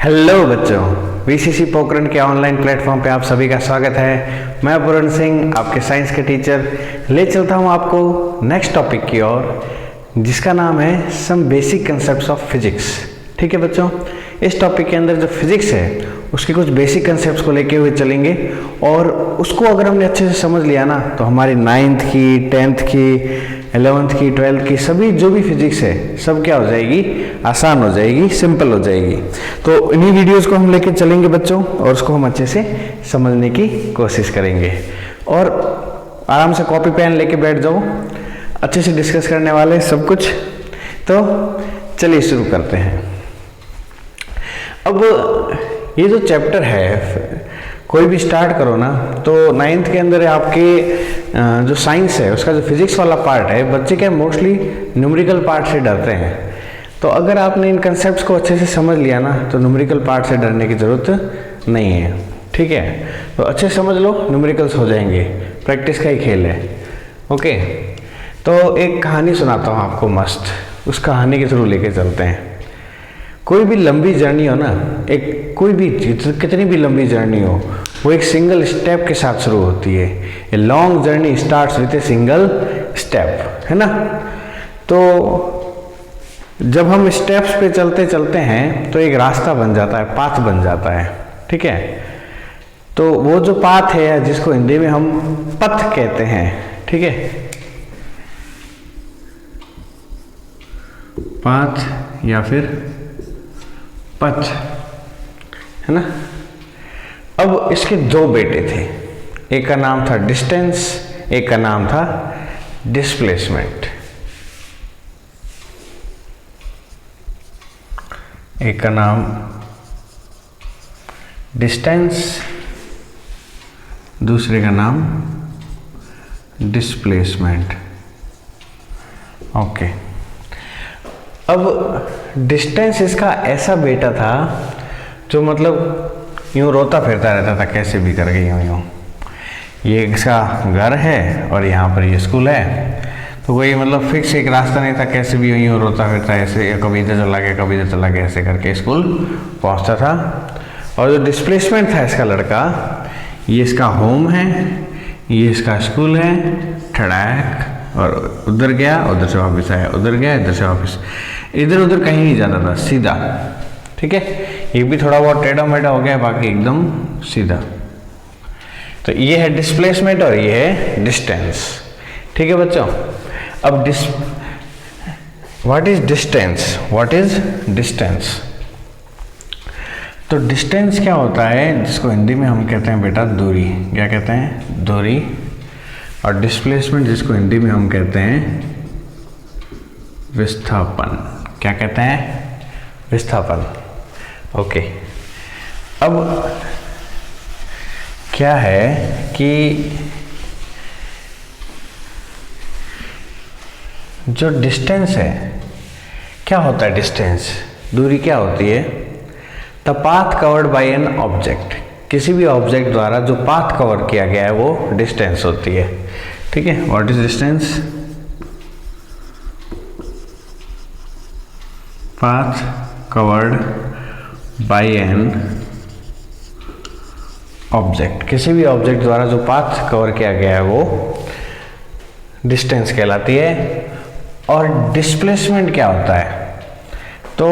Hello बच्चों, VCC Pokhran के online platform पे आप सभी का स्वागत है। मैं पूरण सिंह, आपके साइंस के टीचर, ले चलता हूँ आपको नेक्स्ट टॉपिक की ओर, जिसका नाम है some basic concepts of physics. ठीक है बच्चों, इस टॉपिक के अंदर जो फिजिक्स है उसके कुछ बेसिक कंसेप्ट्स को लेके हुए चलेंगे और उसको अगर हमने अच्छे से समझ लिया ना तो हमारी 9th की, 10th की, 11th की, 12th की सभी जो भी फिजिक्स है सब क्या हो जाएगी, आसान हो जाएगी, सिंपल हो जाएगी। तो इन्हीं वीडियोस को हम लेके चलेंगे बच्चों और उसको हम अच्छे से समझने की कोशिश करेंगे। और आराम से कॉपी पेन लेके बैठ जाओ, अच्छे से डिस्कस करने वाले सब कुछ। तो चलिए शुरू करते हैं। अब ये जो चैप्टर है कोई भी स्टार्ट करो ना तो 9th के अंदर आपके जो साइंस है उसका जो फिजिक्स वाला पार्ट है, बच्चे क्या मोस्टली न्यूमेरिकल पार्ट से डरते हैं। तो अगर आपने इन कंसेप्ट्स को अच्छे से समझ लिया ना तो न्यूमेरिकल पार्ट से डरने की ज़रूरत नहीं है। ठीक है, तो अच्छे से समझ लो, न्यूमेरिकल्स हो जाएंगे, प्रैक्टिस का ही खेल है। ओके, तो एक कहानी सुनाता हूँ आपको मस्त, उस कहानी के थ्रू लेके चलते हैं। कोई भी लंबी जर्नी हो ना, एक कोई भी कितनी भी लंबी जर्नी हो, वो एक सिंगल स्टेप के साथ शुरू होती है। A long journey starts with a single step, है ना। तो जब हम स्टेप्स पे चलते चलते हैं तो एक रास्ता बन जाता है, पाथ बन जाता है। ठीक है, तो वो जो पाथ है जिसको हिंदी में हम पथ कहते हैं, ठीक है, पाथ या फिर पथ, है ना। अब इसके दो बेटे थे, एक का नाम था डिस्टेंस, एक का नाम था डिस्प्लेसमेंट। एक का नाम डिस्टेंस, दूसरे का नाम डिस्प्लेसमेंट। ओके, अब डिस्टेंस इसका ऐसा बेटा था जो मतलब यूं रोता फिरता रहता था, कैसे भी करके यूं ये इसका घर है और यहाँ पर ये स्कूल है, तो कोई मतलब फिक्स एक रास्ता नहीं था, कैसे भी यूं रोता फिरता ऐसे, कभी इधर चला गया कभी इधर चला गया, ऐसे करके स्कूल पहुँचता था। और जो डिस्प्लेसमेंट था इसका लड़का, ये इसका होम है, ये इसका स्कूल है, ठड़ाक, और उधर गया उधर से वापस आया, उधर गया इधर से वापस, इधर उधर कहीं नहीं जाता था, सीधा। ठीक है, ये भी थोड़ा बहुत टेढ़ा मेढ़ा हो गया, बाकी एकदम सीधा। तो ये है डिस्प्लेसमेंट और ये है डिस्टेंस। ठीक है बच्चों, अब what is distance, what is distance. तो डिस्टेंस क्या होता है, जिसको हिंदी में हम कहते हैं बेटा दूरी। क्या कहते हैं? दूरी। और डिस्प्लेसमेंट जिसको हिंदी में हम कहते हैं विस्थापन। क्या कहते हैं? विस्थापन। ओके, अब क्या है कि जो डिस्टेंस है, क्या होता है डिस्टेंस, दूरी क्या होती है? The path covered by an object, किसी भी ऑब्जेक्ट द्वारा जो पाथ कवर किया गया है वो डिस्टेंस होती है। ठीक है, what is distance? Path covered by an object, किसी भी ऑब्जेक्ट द्वारा जो पाथ कवर किया गया है वो डिस्टेंस कहलाती है। और डिस्प्लेसमेंट क्या होता है? तो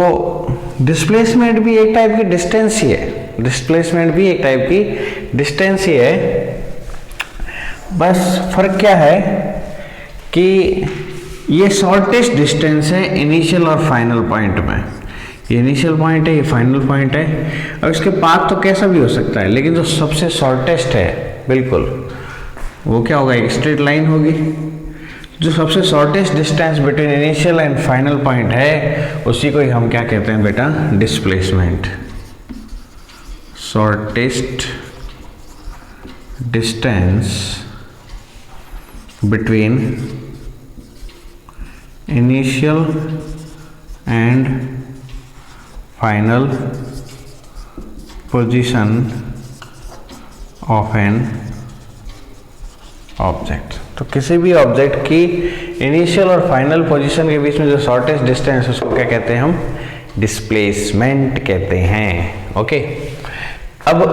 डिस्प्लेसमेंट भी एक टाइप की डिस्टेंस ही है, डिस्प्लेसमेंट भी एक टाइप की डिस्टेंस ही है। बस फर्क क्या है कि ये शॉर्टेस्ट डिस्टेंस है इनिशियल और फाइनल पॉइंट में। ये इनिशियल पॉइंट है, ये फाइनल पॉइंट है। और इसके पाथ तो कैसा भी हो सकता है, लेकिन जो सबसे शॉर्टेस्ट है बिल्कुल, वो क्या होगा? एक स्ट्रेट लाइन होगी। जो सबसे shortest distance between initial and final point है उसी को ही हम क्या कहते हैं बेटा? Displacement. Shortest distance between initial and final position of an object. तो किसी भी ऑब्जेक्ट की इनिशियल और फाइनल पोजीशन के बीच में जो शॉर्टेस्ट डिस्टेंस उसको क्या कहते हैं हम? डिस्प्लेसमेंट कहते हैं। ओके। अब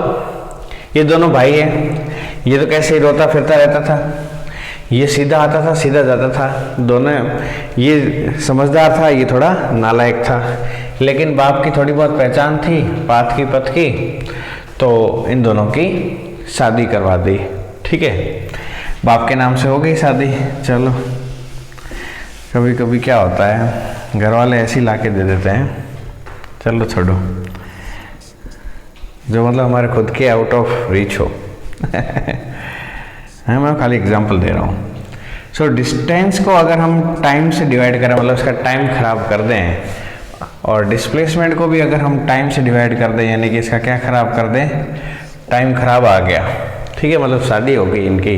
ये दोनों भाई हैं, ये तो कैसे ही रोता फिरता रहता था, ये सीधा आता था सीधा जाता था, दोनों, ये समझदार था, ये थोड़ा नालायक था, लेकिन बाप की थोड़ी बहुत पहचान थी, पात की पत की, तो इन दोनों की शादी करवा दी। ठीक है, बाप के नाम से हो गई शादी। चलो, कभी कभी क्या होता है, घर वाले ऐसे ही ला के दे देते हैं, चलो छोड़ो, जो मतलब हमारे खुद के आउट ऑफ रीच हो। है, मैं खाली एग्जांपल दे रहा हूँ। सो डिस्टेंस को अगर हम टाइम से डिवाइड करें, मतलब उसका टाइम खराब कर दें, और डिस्प्लेसमेंट को भी अगर हम टाइम से डिवाइड कर दें, यानी कि इसका क्या खराब कर दें, टाइम खराब आ गया, ठीक है, मतलब शादी हो गई इनकी,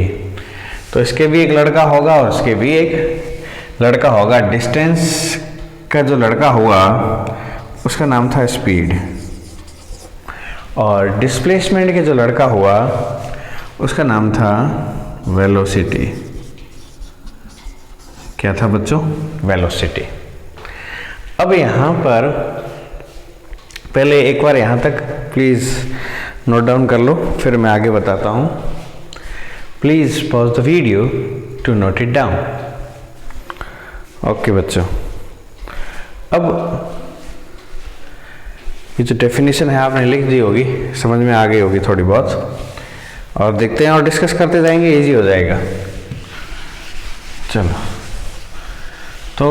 तो इसके भी एक लड़का होगा और उसके भी एक लड़का होगा। डिस्टेंस का जो लड़का हुआ उसका नाम था स्पीड, और डिस्प्लेसमेंट के जो लड़का हुआ उसका नाम था वेलोसिटी। क्या था बच्चों? वेलोसिटी। अब यहाँ पर पहले एक बार यहाँ तक प्लीज़ नोट डाउन कर लो, फिर मैं आगे बताता हूँ। Please pause the video to note it down. Okay बच्चों, अब ये जो डेफिनेशन है आपने लिख दी होगी, समझ में आ गई होगी थोड़ी बहुत, और देखते हैं और डिस्कस करते जाएंगे, इजी हो जाएगा। चलो, तो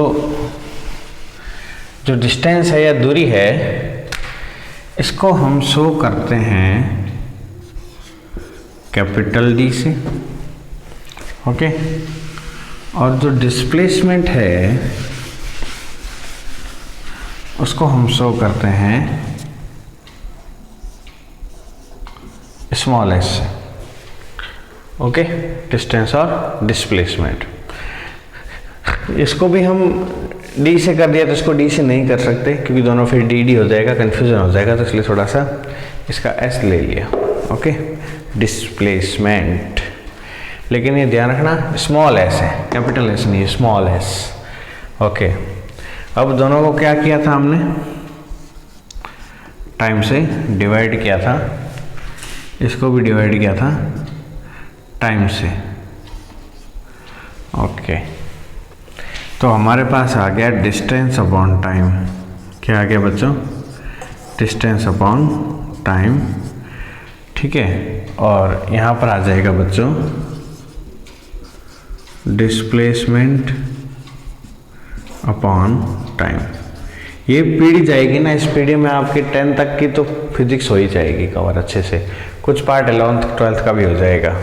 जो डिस्टेंस है या दूरी है, इसको हम शो करते हैं कैपिटल डी से, ओके। और जो डिस्प्लेसमेंट है उसको हम शो करते हैं स्मॉल एस से, ओके। डिस्टेंस और डिस्प्लेसमेंट, इसको भी हम डी से कर दिया तो इसको डी से नहीं कर सकते, क्योंकि दोनों फिर डी डी हो जाएगा, कन्फ्यूजन हो जाएगा, तो इसलिए थोड़ा सा इसका एस ले लिया, ओके। डिस्प्लेसमेंट, लेकिन ये ध्यान रखना स्मॉल एस है, कैपिटल एस नहीं है, स्मॉल एस, ओके। अब दोनों को क्या किया था हमने? टाइम से डिवाइड किया था, इसको भी डिवाइड किया था टाइम से, ओके। तो हमारे पास आ गया डिस्टेंस अपॉन टाइम। क्या आ गया बच्चों? डिस्टेंस अपॉन टाइम, ठीक है। और यहाँ पर आ जाएगा बच्चों डिस्प्लेसमेंट अपॉन टाइम। ये पीढ़ी जाएगी ना, इस पीढ़ी में आपकी 10 तक की तो फिजिक्स हो ही जाएगी कवर अच्छे से, कुछ पार्ट 11th 12th का भी हो जाएगा।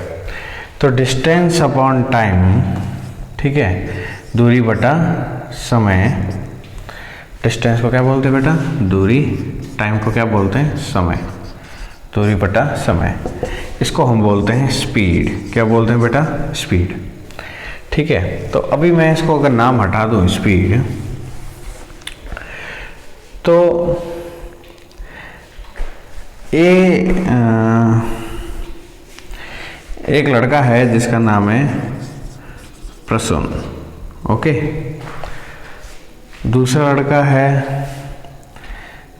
तो डिस्टेंस अपॉन टाइम, ठीक है, दूरी बटा समय। डिस्टेंस को क्या बोलते हैं बेटा? दूरी। टाइम को क्या बोलते हैं? समय। दूरी बटा समय, इसको हम बोलते हैं स्पीड। क्या बोलते हैं बेटा? स्पीड, ठीक है। तो अभी मैं इसको अगर नाम हटा दूं स्पीड, तो एक लड़का है जिसका नाम है प्रसून, ओके। दूसरा लड़का है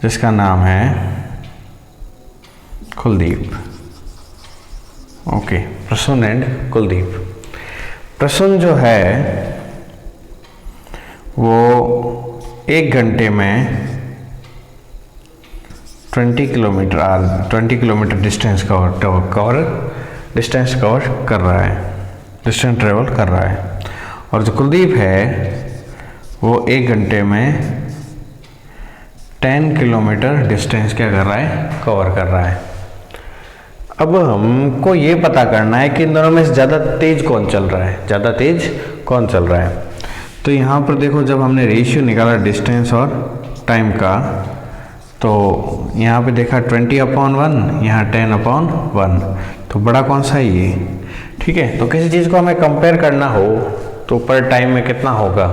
जिसका नाम है कुलदीप, ओके। प्रसून एंड कुलदीप। प्रसून जो है वो 1 घंटे में 20 किलोमीटर डिस्टेंस कवर कर रहा है, डिस्टेंस ट्रेवल कर रहा है। और जो कुलदीप है वो 1 घंटे में 10 किलोमीटर डिस्टेंस क्या कर रहा है? कवर कर रहा है। अब हमको ये पता करना है कि इन दोनों में से ज़्यादा तेज कौन चल रहा है, ज़्यादा तेज कौन चल रहा है। तो यहाँ पर देखो, जब हमने रेशियो निकाला डिस्टेंस और टाइम का, तो यहाँ पे देखा 20/1, यहाँ 10/1, तो बड़ा कौन सा है ये, ठीक है। तो किसी चीज़ को हमें कंपेयर करना हो तो पर टाइम में कितना होगा,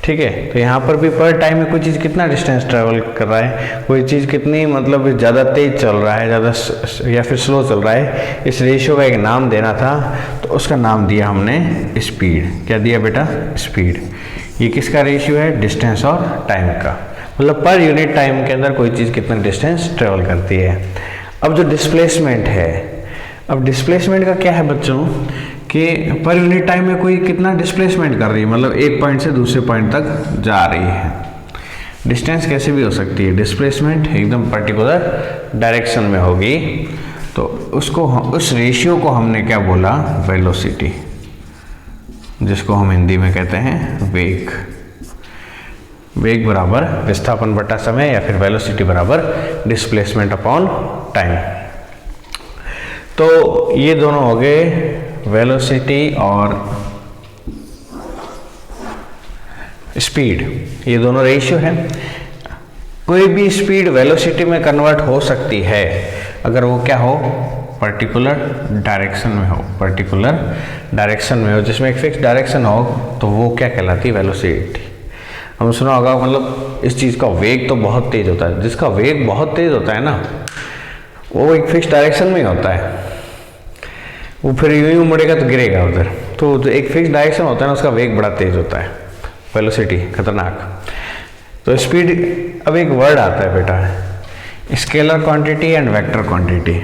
ठीक है। तो यहाँ पर भी पर टाइम में कोई चीज़ कितना डिस्टेंस ट्रैवल कर रहा है, कोई चीज़ कितनी मतलब ज़्यादा तेज चल रहा है, ज़्यादा या फिर स्लो चल रहा है, इस रेशियो का एक नाम देना था, तो उसका नाम दिया हमने स्पीड। क्या दिया बेटा? स्पीड। ये किसका रेशियो है? डिस्टेंस और टाइम का। मतलब पर यूनिट टाइम के अंदर कोई चीज़ कितना डिस्टेंस ट्रेवल करती है। अब जो डिस्प्लेसमेंट है, अब डिस्प्लेसमेंट का क्या है बच्चों कि पर यूनिट टाइम में कोई कितना डिस्प्लेसमेंट कर रही है, मतलब एक पॉइंट से दूसरे पॉइंट तक जा रही है। डिस्टेंस कैसे भी हो सकती है, डिस्प्लेसमेंट एकदम पर्टिकुलर डायरेक्शन में होगी, तो उसको उस रेशियो को हमने क्या बोला, वेलोसिटी, जिसको हम हिंदी में कहते हैं वेग। वेग बराबर विस्थापन बटा समय, या फिर वेलोसिटी बराबर डिस्प्लेसमेंट अपॉन टाइम। तो ये दोनों हो गए वेलोसिटी और स्पीड, ये दोनों रेशियो है। कोई भी स्पीड वेलोसिटी में कन्वर्ट हो सकती है अगर वो क्या हो, पर्टिकुलर डायरेक्शन में हो, पर्टिकुलर डायरेक्शन में हो, जिसमें एक फिक्स डायरेक्शन हो, तो वो क्या कहलाती है, वेलोसिटी। हम सुना होगा, मतलब इस चीज़ का वेग तो बहुत तेज होता है, जिसका वेग बहुत तेज होता है ना, वो एक फिक्स डायरेक्शन में होता है, वो फिर यूं ही मुड़ेगा तो गिरेगा उधर। तो जो एक फिक्स डायरेक्शन होता है ना, उसका वेग बड़ा तेज होता है, वेलोसिटी खतरनाक। तो स्पीड, अब एक वर्ड आता है बेटा, scalar quantity and vector quantity.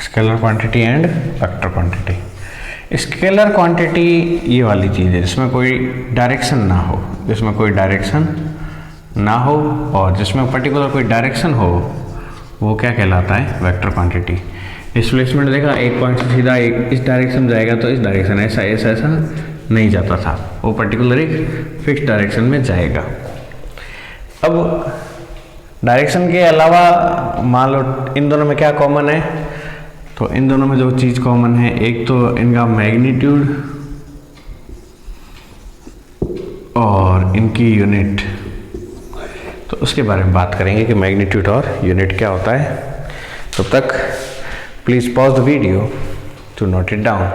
Scalar quantity and vector quantity. Scalar quantity ये वाली चीज़ है जिसमें कोई डायरेक्शन ना हो, जिसमें कोई डायरेक्शन ना हो और जिसमें पर्टिकुलर कोई डायरेक्शन हो, वो क्या कहलाता है, वेक्टर क्वांटिटी। डिस्प्लेसमेंट देखा, एक पॉइंट से सीधा एक इस डायरेक्शन जाएगा तो इस डायरेक्शन, ऐसा ऐसा ऐसा नहीं जाता था, वो पर्टिकुलर एक फिक्स डायरेक्शन में जाएगा। अब डायरेक्शन के अलावा मान लो इन दोनों में क्या कॉमन है, तो इन दोनों में जो चीज़ कॉमन है, एक तो इनका मैग्नीट्यूड और इनकी यूनिट, तो उसके बारे में बात करेंगे कि मैग्नीट्यूड और यूनिट क्या होता है। तब तक please pause the video to note it down.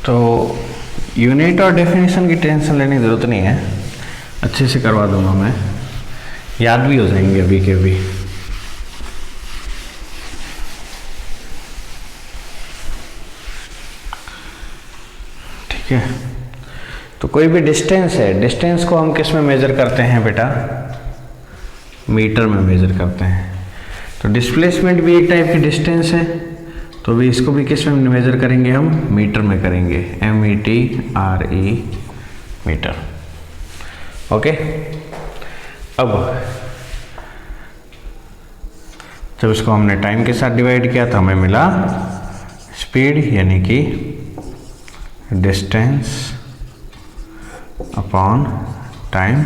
तो यूनिट और डेफिनेशन की टेंशन लेने की ज़रूरत नहीं है, अच्छे से करवा दूंगा मैं, याद भी हो जाएंगे अभी के अभी। ठीक है, तो कोई भी डिस्टेंस है, डिस्टेंस को हम किस में मेज़र करते हैं बेटा, मीटर में मेज़र करते हैं। तो डिस्प्लेसमेंट भी एक टाइप की डिस्टेंस है, तो भी इसको भी किस में मेज़र करेंगे, हम मीटर में करेंगे, METRE, मीटर। ओके, अब जब इसको हमने टाइम के साथ डिवाइड किया तो हमें मिला स्पीड, यानी कि डिस्टेंस अपॉन टाइम,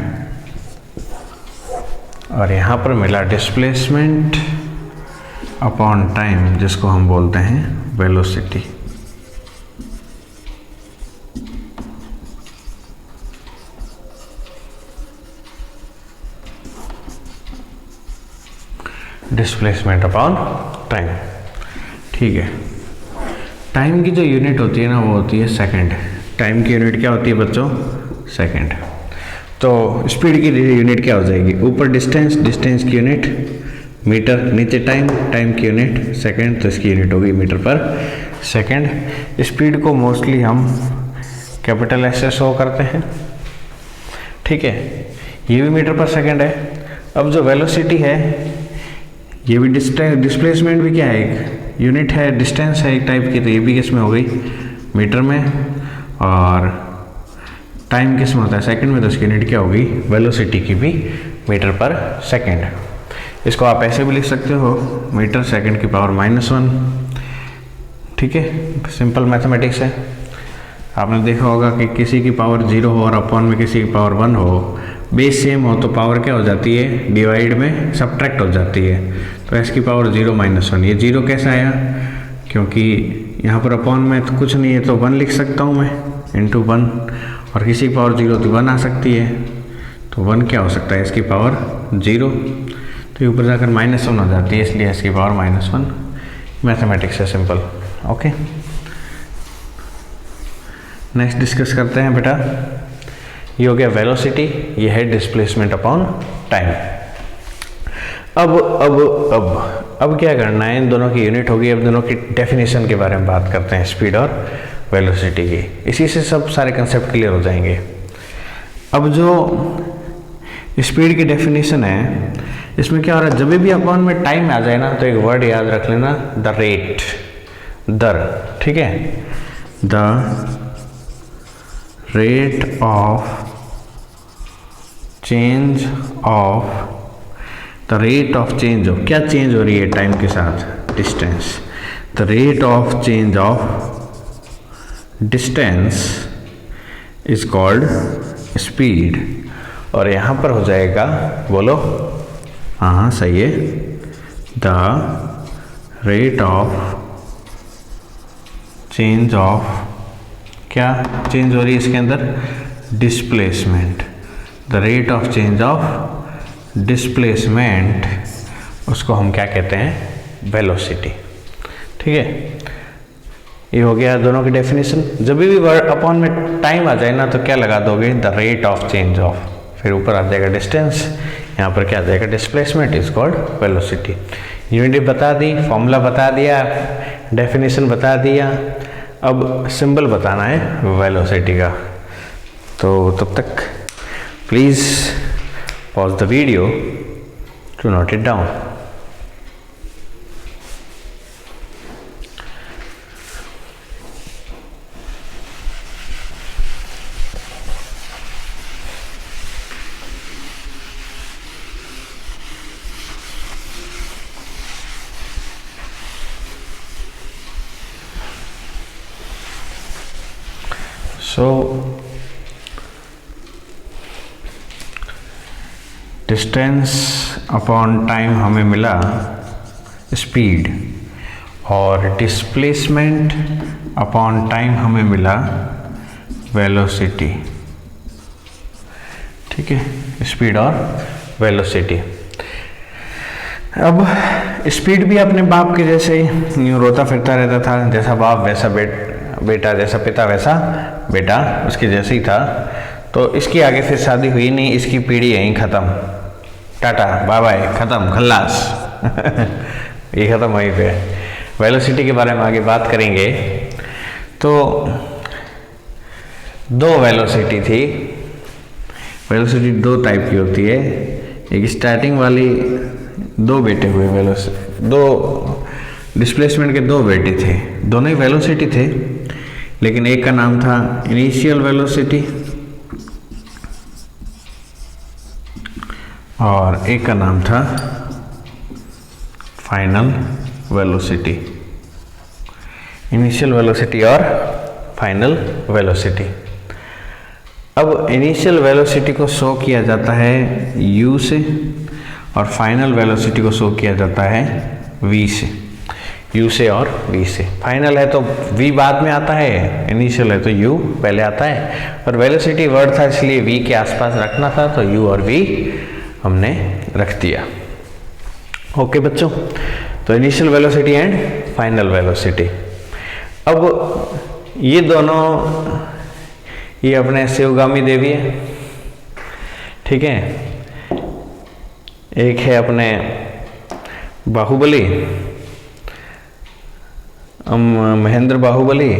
और यहाँ पर मिला डिस्प्लेसमेंट अपॉन टाइम, जिसको हम बोलते हैं वेलोसिटी। डिस्प्लेसमेंट अपॉन टाइम, ठीक है। टाइम की जो यूनिट होती है ना, वो होती है सेकंड। टाइम की यूनिट क्या होती है बच्चों, सेकंड। तो स्पीड की यूनिट क्या हो जाएगी, ऊपर डिस्टेंस, डिस्टेंस की यूनिट मीटर, नीचे टाइम, टाइम की यूनिट सेकंड, तो इसकी यूनिट होगी मीटर पर सेकंड। स्पीड को मोस्टली हम कैपिटल एस से शो करते हैं, ठीक है, ये भी मीटर पर सेकंड है। अब जो वेलोसिटी है, ये भी डिस्प्लेसमेंट भी क्या है, एक यूनिट है, डिस्टेंस है एक टाइप की, तो ये भी किस में हो गई, मीटर में, और टाइम किस में होता है, सेकंड में, तो इसकी यूनिट क्या होगी, वेलोसिटी की भी मीटर पर सेकंड। इसको आप ऐसे भी लिख सकते हो, मीटर सेकंड की पावर -1, ठीक है, सिंपल मैथमेटिक्स है। आपने देखा होगा कि किसी की पावर 0 हो और अपॉन में किसी की पावर 1 हो, बेस सेम हो तो पावर क्या हो जाती है, डिवाइड में सब्ट्रैक्ट हो जाती है। तो s की पावर 0 -1, ये 0 कैसे आया, क्योंकि यहाँ पर अपॉन में तो कुछ नहीं है, तो 1 लिख सकता हूँ मैं, इंटू 1, और किसी की पावर 0 तो 1 आ सकती है, तो 1 क्या हो सकता है, s की पावर 0, तो ऊपर जाकर -1 हो जाती है, इसलिए s की पावर -1। मैथमेटिक्स है सिंपल, ओके। नेक्स्ट डिस्कस करते हैं बेटा। ये हो गया वेलोसिटी, ये है डिस्प्लेसमेंट अपॉन टाइम। अब क्या करना है, इन दोनों की यूनिट होगी। अब दोनों की डेफिनेशन के बारे में बात करते हैं, स्पीड और वेलोसिटी की। इसी से सब सारे कंसेप्ट क्लियर हो जाएंगे। अब जो स्पीड की डेफिनेशन है, इसमें क्या हो रहा है, जब भी अपॉन में टाइम आ जाए ना तो एक वर्ड याद रख लेना, द रेट, दर, ठीक है। The rate of change of, the rate of change of, क्या चेंज हो रही है टाइम के साथ, distance. The rate of change of distance is called speed. और यहाँ पर हो जाएगा, बोलो, हाँ सही है, the rate of change of, क्या चेंज हो रही है इसके अंदर, displacement. The rate of change of displacement, उसको हम क्या कहते हैं, वेलोसिटी, ठीक है। ये हो गया दोनों की डेफिनेशन। जब भी वर्ड अपॉन में टाइम आ जाए ना तो क्या लगा दोगे, the rate of change of, फिर ऊपर आ जाएगा डिस्टेंस, यहाँ पर क्या आ जाएगा, displacement is called velocity. Unit बता दी, फॉर्मूला बता दिया, डेफिनेशन बता दिया, अब सिंबल बताना है वेलोसिटी का। तो तब तक please pause the video to note it down. So distance upon time हमें मिला स्पीड, और डिस्प्लेसमेंट अपॉन टाइम हमें मिला वेलोसिटी, ठीक है, स्पीड और वेलोसिटी। अब स्पीड भी अपने बाप के जैसे ही यूँ रोता फिरता रहता था, जैसा बाप वैसा बेटा, जैसा पिता वैसा बेटा, उसके जैसे ही था। तो इसकी आगे फिर शादी हुई नहीं, इसकी पीढ़ी यहीं ख़त्म, टाटा बाय बाय, ख़त्म, खल्लास ये ख़त्म वहीं पे। वेलोसिटी के बारे में आगे बात करेंगे। तो दो वेलोसिटी थी। वेलोसिटी दो टाइप की होती है। एक स्टार्टिंग वाली, दो बेटे हुए वेलोसिटी, दो डिस्प्लेसमेंट के दो बेटे थे, दोनों ही वेलोसिटी थे, लेकिन एक का नाम था इनिशियल वेलोसिटी और एक का नाम था फाइनल वेलोसिटी। इनिशियल वेलोसिटी और फाइनल वेलोसिटी। अब इनिशियल वेलोसिटी को शो किया जाता है u से और फाइनल वेलोसिटी को शो किया जाता है v से। u से और v से। फाइनल है तो v बाद में आता है, इनिशियल है तो u पहले आता है, और वेलोसिटी वर्ड था इसलिए v के आसपास रखना था, तो u और v हमने रख दिया। ओके बच्चों, तो initial velocity and final velocity. अब ये दोनों, ये अपने शिवगामी देवी है, ठीक है। एक है अपने बाहुबली, महेंद्र बाहुबली,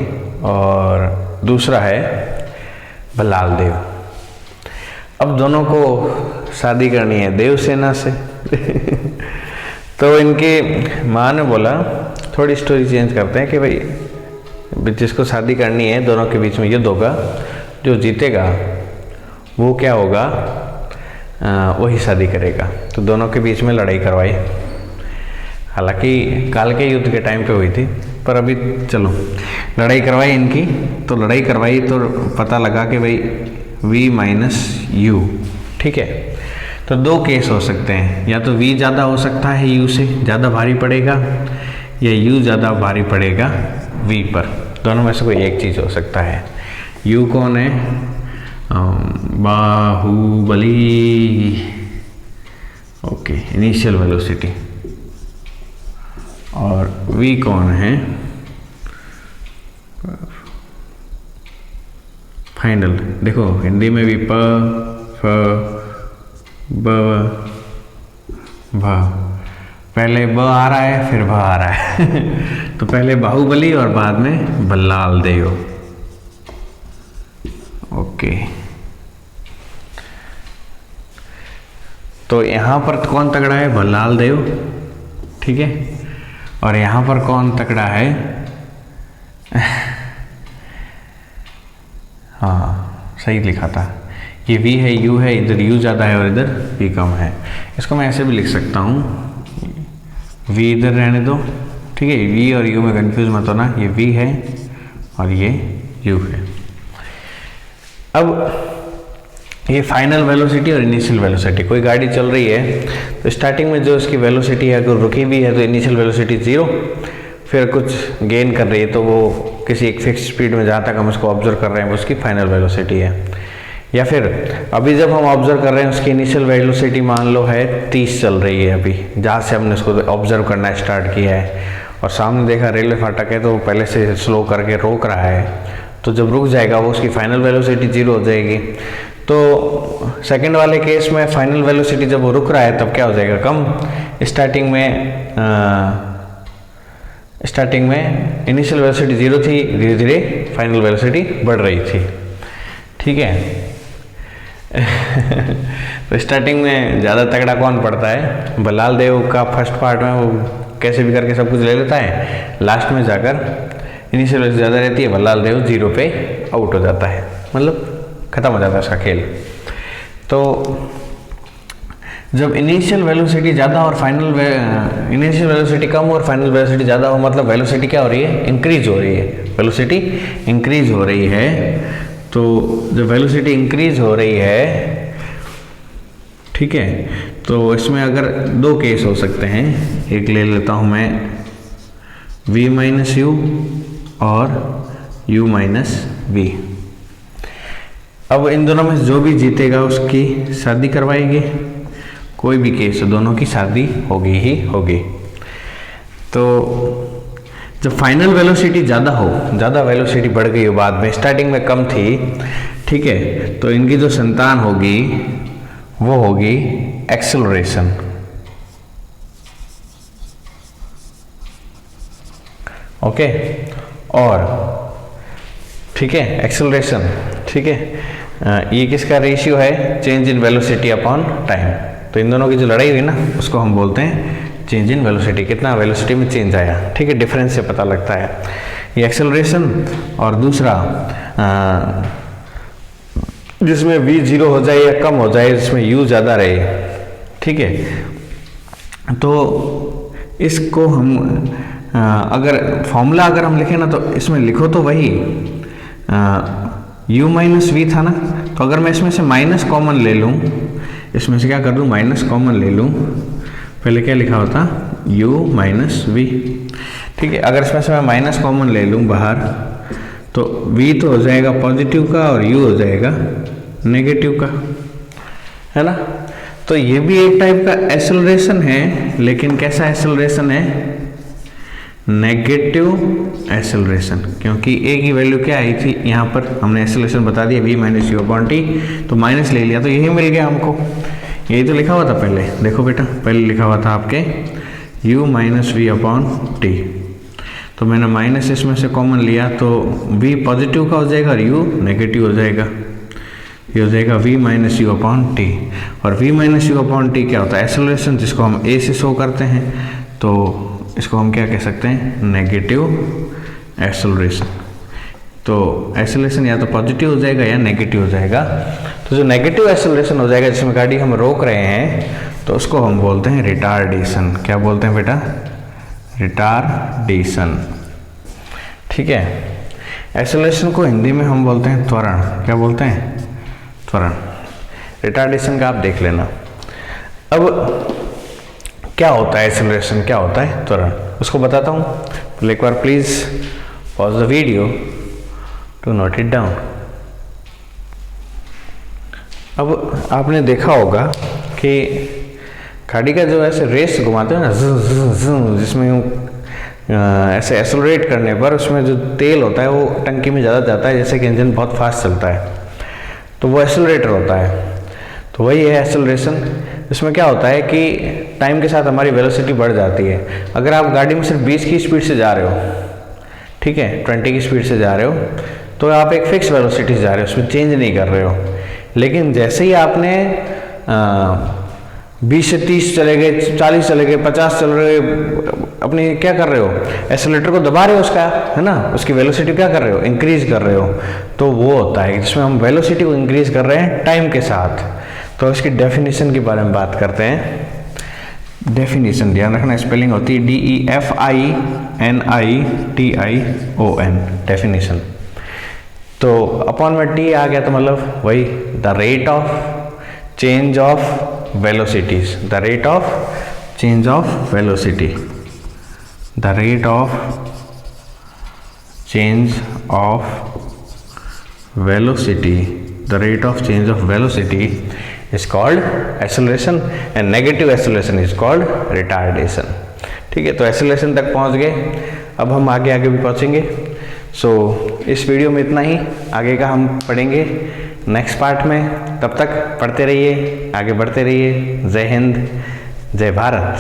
और दूसरा है बल्लाल देव। अब दोनों को शादी करनी है देवसेना से तो इनके माँ ने बोला, थोड़ी स्टोरी चेंज करते हैं कि भाई जिसको शादी करनी है दोनों के बीच में युद्ध होगा, जो जीतेगा वो क्या होगा, वही शादी करेगा। तो दोनों के बीच में लड़ाई करवाई। हालांकि काल के युद्ध के टाइम पे हुई थी, पर अभी चलो लड़ाई करवाई इनकी। तो लड़ाई करवाई तो पता लगा कि भाई v माइनस यू, ठीक है। तो दो केस हो सकते हैं, या तो v ज़्यादा हो सकता है u से, ज़्यादा भारी पड़ेगा, या u ज़्यादा भारी पड़ेगा v पर। दोनों में से कोई एक चीज़ हो सकता है। u कौन है, बाहुबली, ओके, इनिशियल वेलोसिटी, और v कौन है, फाइनल। देखो हिंदी में भी प फ ब भ, पहले ब आ रहा है फिर भ आ रहा है तो पहले बाहुबली और बाद में बल्लाल देव। ओके, तो यहाँ पर कौन तगड़ा है? बल्लाल देव, ठीक है। और यहाँ पर कौन तगड़ा है? हाँ सही लिखा था, ये v है, u है, इधर u ज़्यादा है और इधर v कम है। इसको मैं ऐसे भी लिख सकता हूँ, v इधर रहने दो, ठीक है। v और u में कंफ्यूज मत होना, ये v है और ये u है। अब ये फाइनल वेलोसिटी और इनिशियल वेलोसिटी, कोई गाड़ी चल रही है तो स्टार्टिंग में जो उसकी वेलोसिटी है अगर रुकी भी है तो इनिशियल वेलोसिटी 0, फिर कुछ गेन कर रही है तो वो किसी एक फिक्स स्पीड में जहाँ तक हम उसको ऑब्जर्व कर रहे हैं वो उसकी फाइनल वेलोसिटी है। या फिर अभी जब हम ऑब्जर्व कर रहे हैं उसकी इनिशियल वेलोसिटी मान लो है 30 चल रही है, अभी जहाँ से हमने उसको ऑब्जर्व करना स्टार्ट किया है, और सामने देखा रेलवे फाटक है तो पहले से स्लो करके रोक रहा है, तो जब रुक जाएगा वो उसकी फाइनल वेलोसिटी 0 हो जाएगी। तो सेकंड वाले केस में फाइनल वेलोसिटी जब वो रुक रहा है तब क्या हो जाएगा? कम। स्टार्टिंग में इनिशियल वेलोसिटी 0 थी, धीरे धीरे फाइनल वेलोसिटी बढ़ रही थी, ठीक है। तो स्टार्टिंग में ज़्यादा तगड़ा कौन पड़ता है? बल्लाल देव का फर्स्ट पार्ट में वो कैसे भी करके सब कुछ ले लेता है, लास्ट में जाकर इनिशियल वेलोसिटी ज़्यादा रहती है, बल्लाल देव 0 पे आउट हो जाता है, मतलब ख़त्म हो जाता है उसका खेल। तो जब इनिशियल वेलोसिटी ज़्यादा और इनिशियल वेलोसिटी कम और फाइनल वेलोसिटी ज़्यादा हो, मतलब वेलोसिटी क्या हो रही है? इंक्रीज हो रही है, वेलोसिटी इंक्रीज हो रही है। तो जब वेलोसिटी इंक्रीज हो रही है, ठीक है, तो इसमें अगर दो केस हो सकते हैं, एक ले लेता हूँ मैं v माइनस यू और u माइनस वी। अब इन दोनों में जो भी जीतेगा उसकी शादी करवाएंगे, कोई भी केस हो दोनों की शादी होगी ही होगी। तो जब फाइनल वेलोसिटी ज़्यादा हो, ज़्यादा वेलोसिटी बढ़ गई हो बाद में, स्टार्टिंग में कम थी, ठीक है, तो इनकी जो संतान होगी वो होगी एक्सेलरेशन। ओके, और ठीक है एक्सेलरेशन, ठीक है, ये किसका रेशियो है? Change in velocity upon time. तो इन दोनों की जो लड़ाई हुई ना उसको हम बोलते हैं चेंज इन वेलोसिटी, कितना वेलोसिटी में चेंज आया, ठीक है, डिफरेंस से पता लगता है ये एक्सेलरेशन। और दूसरा जिसमें v 0 हो जाए या कम हो जाए, जिसमें u ज़्यादा रहे, ठीक है। तो इसको हम अगर फॉर्मूला अगर हम लिखें ना तो इसमें लिखो तो वही u माइनस वी था ना, तो अगर मैं इसमें से माइनस कॉमन ले लूँ, इसमें से क्या कर दूँ? माइनस कॉमन ले लूँ, पहले क्या लिखा होता? u माइनस वी, ठीक है। अगर इसमें से मैं माइनस कॉमन ले लूँ बाहर तो v तो हो जाएगा पॉजिटिव का और u हो जाएगा नेगेटिव का, है ना। तो ये भी एक टाइप का एक्सेलरेशन है, लेकिन कैसा एक्सेलरेशन है? नेगेटिव एक्सेलरेशन, क्योंकि a की वैल्यू क्या आई थी? यहाँ पर हमने एक्सेलरेशन बता दिया v minus you upon T, तो माइनस ले लिया तो यही मिल गया हमको, यही तो लिखा हुआ था पहले। देखो बेटा पहले लिखा हुआ था आपके u minus V upon T, तो मैंने माइनस इसमें से कॉमन लिया तो v पॉजिटिव का हो जाएगा और u नेगेटिव हो जाएगा, ये हो जाएगा v minus you upon T. और v minus you upon T क्या होता है? एक्सेलरेशन, जिसको हम a से शो करते हैं, तो इसको हम क्या कह सकते हैं? Negative acceleration. तो एक्सेलरेशन या तो पॉजिटिव हो जाएगा या नेगेटिव हो जाएगा। तो जो नेगेटिव एक्सेलरेशन हो जाएगा जिसमें गाड़ी हम रोक रहे हैं, तो उसको हम बोलते हैं रिटार्डेशन। क्या बोलते हैं बेटा? रिटार्डेशन, ठीक है। एक्सेलरेशन को हिंदी में हम बोलते हैं त्वरण। क्या बोलते हैं? त्वरण। रिटार्डेशन का आप देख लेना। अब क्या होता है एक्सेलरेशन, क्या होता है त्वरण, उसको बताता हूँ। पहले एक बार please pause the video to note it down. अब आपने देखा होगा कि गाड़ी का जो ऐसे रेस घुमाते हैं ना, जिसमें ऐसे एक्सेलरेट करने पर उसमें जो तेल होता है वो टंकी में ज़्यादा जाता है, जैसे कि इंजन बहुत फास्ट चलता है तो वो एक्सेलरेटर होता है। तो वही है एक्सेलरेशन। इसमें क्या होता है कि टाइम के साथ हमारी वेलोसिटी बढ़ जाती है। अगर आप गाड़ी में सिर्फ 20 की स्पीड से जा रहे हो, ठीक है, 20 की स्पीड से जा रहे हो, तो आप एक फिक्स वेलोसिटी से जा रहे हो, उसमें चेंज नहीं कर रहे हो। लेकिन जैसे ही आपने 20 से 30 चले गए, 40 चले गए, 50 चल रहे, अपनी क्या कर रहे हो, एक्सेलरेटर को दबा रहे हो उसका, है ना, उसकी वेलोसिटी क्या कर रहे हो, इंक्रीज कर रहे हो। तो वो होता है जिसमें हम वेलोसिटी को इंक्रीज कर रहे हैं टाइम के साथ। तो इसकी डेफिनेशन के बारे में बात करते हैं। डेफिनेशन ध्यान रखना, स्पेलिंग होती है DEFINITION, डेफिनेशन। तो अपॉन में टी आ गया तो मतलब वही the rate of change of velocities, the rate of change of velocity, the rate of change of velocity, the rate of change of velocity is called acceleration and negative acceleration is called retardation। ठीक है, तो acceleration तक पहुंच गए, अब हम आगे भी पहुंचेंगे। इस वीडियो में इतना ही, आगे का हम पढ़ेंगे नेक्स्ट पार्ट में। तब तक पढ़ते रहिए, आगे बढ़ते रहिए। जय हिंद, जय भारत।